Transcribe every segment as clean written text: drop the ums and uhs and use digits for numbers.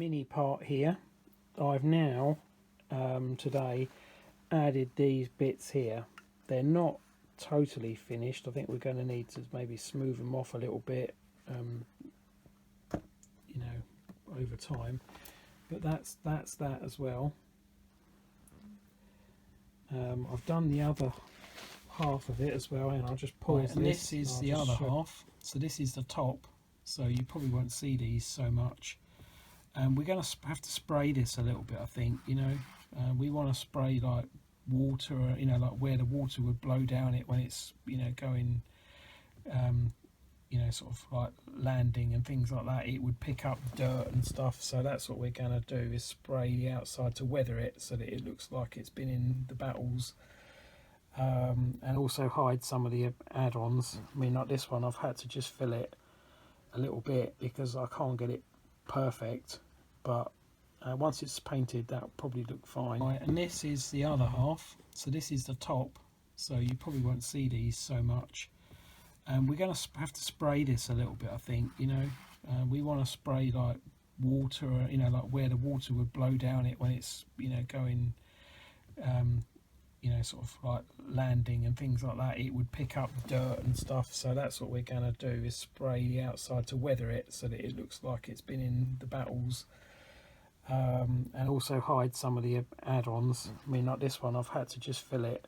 mini part here. I've now today added these bits here. They're not totally finished. I think we're going to need to maybe smooth them off a little bit, you know, over time. But that's that as well. I've done the other half of it as well, and I'll just pause and this is the other half. So this is the top, so you probably won't see these so much. And we're going to have to spray this a little bit, I think. You know, we want to spray like water, you know, like where the water would blow down it when it's, you know, going, you know, sort of like landing and things like that. It would pick up dirt and stuff. So that's what we're going to do, is spray the outside to weather it so that it looks like it's been in the battles. And also hide some of the add-ons. I mean, like this one, I've had to just fill it a little bit because I can't get it perfect, but once it's painted, that'll probably look fine. Right, and this is the other half. So this is the top, so you probably won't see these so much. And we're going to have to spray this a little bit, I think. You know, we want to spray like water, you know, like where the water would blow down it when it's, you know, going, you know, sort of like landing and things like that. It would pick up dirt and stuff. So that's what we're going to do, is spray the outside to weather it so that it looks like it's been in the battles. And also hide some of the add-ons. I mean, like this one, I've had to just fill it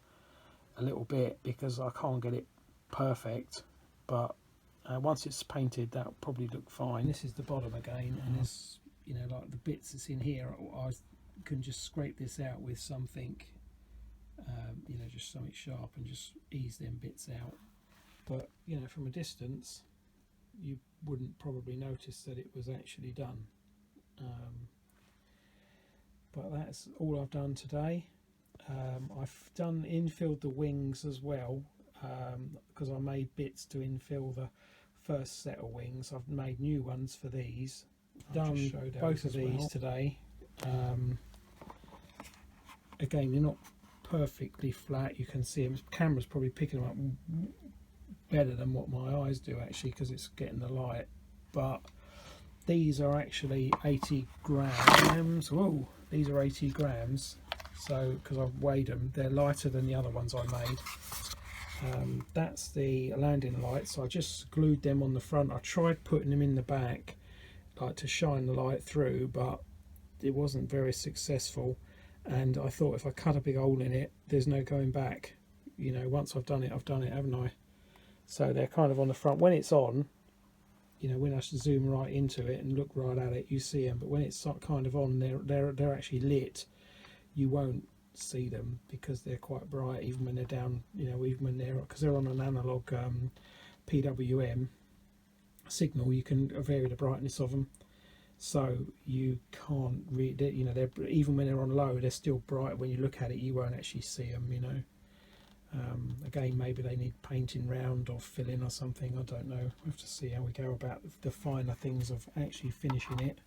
a little bit because I can't get it perfect, but once it's painted, that'll probably look fine. This is the bottom again, and there's, you know, like the bits that's in here, I can just scrape this out with something, you know, just something sharp, and just ease them bits out. But, you know, from a distance, you wouldn't probably notice that it was actually done. But that's all I've done today. I've infilled the wings as well, because I made bits to infill the first set of wings. I've made new ones for these. Done both of these today. Again, they're not perfectly flat. You can see them. The camera's probably picking them up better than what my eyes do, actually, because it's getting the light. But these are actually 80 grams. Whoa, these are 80 grams. So, because I've weighed them, they're lighter than the other ones I made. That's the landing light, so I just glued them on the front. I tried putting them in the back, like to shine the light through, but it wasn't very successful. And I thought, if I cut a big hole in it, there's no going back. You know, once I've done it, haven't I? So they're kind of on the front. When it's on, you know, when I zoom right into it and look right at it, you see them. But when it's kind of on, they're actually lit. You won't see them because they're quite bright, even when they're down. You know, even when because they're on an analog PWM signal, you can vary the brightness of them. So you can't read it. You know, they're, even when they're on low, they're still bright. When you look at it, you won't actually see them. You know. Again, maybe they need painting round or filling or something. I don't know. We'll have to see how we go about the finer things of actually finishing it.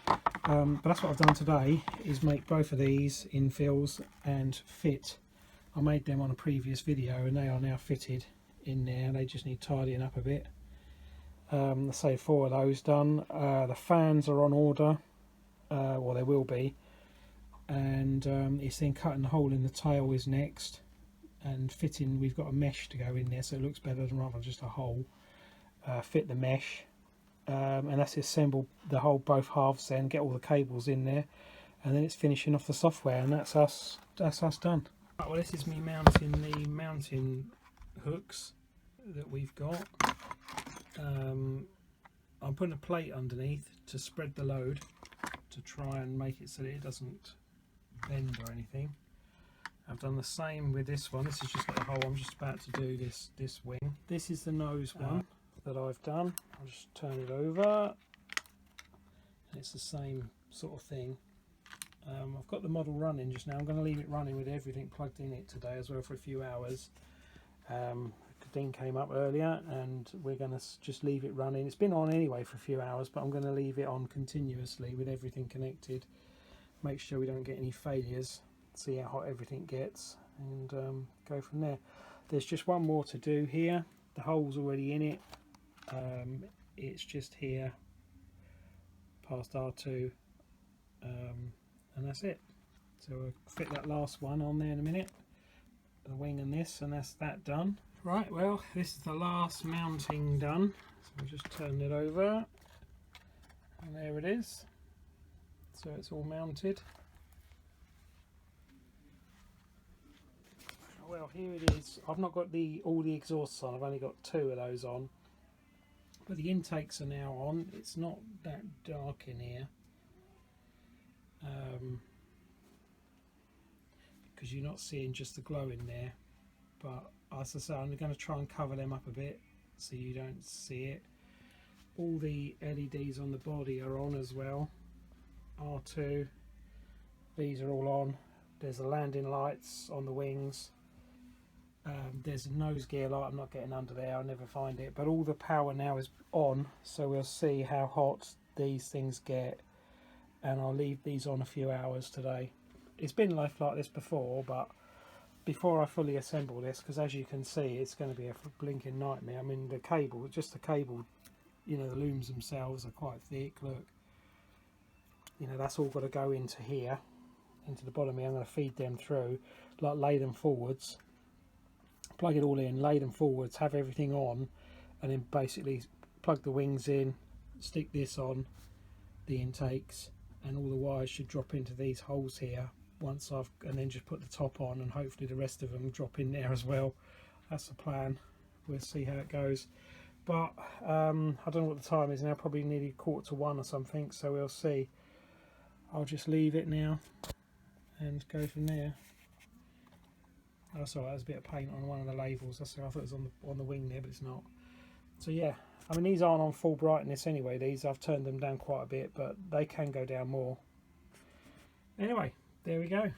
But that's what I've done today, is make both of these infills and fit. I made them on a previous video, and they are now fitted in there. They just need tidying up a bit. Let's say 4 of those done. The fans are on order, well, they will be, and it's then cutting the hole in the tail is next, and fitting. We've got a mesh to go in there, so it looks better than rather just a hole. Fit the mesh, and that's assemble the whole both halves, then get all the cables in there, and then it's finishing off the software, and that's us done. Right, well, this is me mounting the mounting hooks that we've got. I'm putting a plate underneath to spread the load, to try and make it so that it doesn't bend or anything. I've done the same with this one. This is just like a hole. I'm just about to do this wing. This is the nose one that I've done. I'll just turn it over. It's the same sort of thing. I've got the model running just now. I'm going to leave it running with everything plugged in it today as well for a few hours. Dean came up earlier, and we're going to just leave it running. It's been on anyway for a few hours, but I'm going to leave it on continuously with everything connected. Make sure we don't get any failures. See how hot everything gets, and go from there. There's just one more to do here. The hole's already in it. It's just here past R2. and that's it. So we'll fit that last one on there in a minute, the wing and this, and that's that done. Right, well, this is the last mounting done, so we'll just turn it over, and there it is. So it's all mounted. Well, here it is. I've not got all the exhausts on, I've only got 2 of those on, but the intakes are now on. It's not that dark in here, because you're not seeing just the glow in there, but as I say, I'm going to try and cover them up a bit so you don't see it. All the LEDs on the body are on as well. R2, these are all on. There's the landing lights on the wings. There's a nose gear light. I'm not getting under there, I'll never find it, but all the power now is on, so we'll see how hot these things get, and I'll leave these on a few hours today. It's been left like this before, but before I fully assemble this, because as you can see it's going to be a blinking nightmare. I mean, the cable, just the cable, you know, the looms themselves are quite thick. Look, you know, that's all got to go into here, into the bottom here. I'm going to feed them through, like lay them forwards, plug it all in, lay them forwards, have everything on, and then basically plug the wings in, stick this on the intakes, and all the wires should drop into these holes here once and then just put the top on, and hopefully the rest of them drop in there as well. That's the plan. We'll see how it goes, but I don't know what the time is now, probably nearly 1:45 or something, so we'll see. I'll just leave it now and go from there. Oh, sorry, there's a bit of paint on one of the labels. That's, I thought it was on the wing there, but it's not. So yeah, I mean, these aren't on full brightness anyway. These, I've turned them down quite a bit, but they can go down more. Anyway, there we go.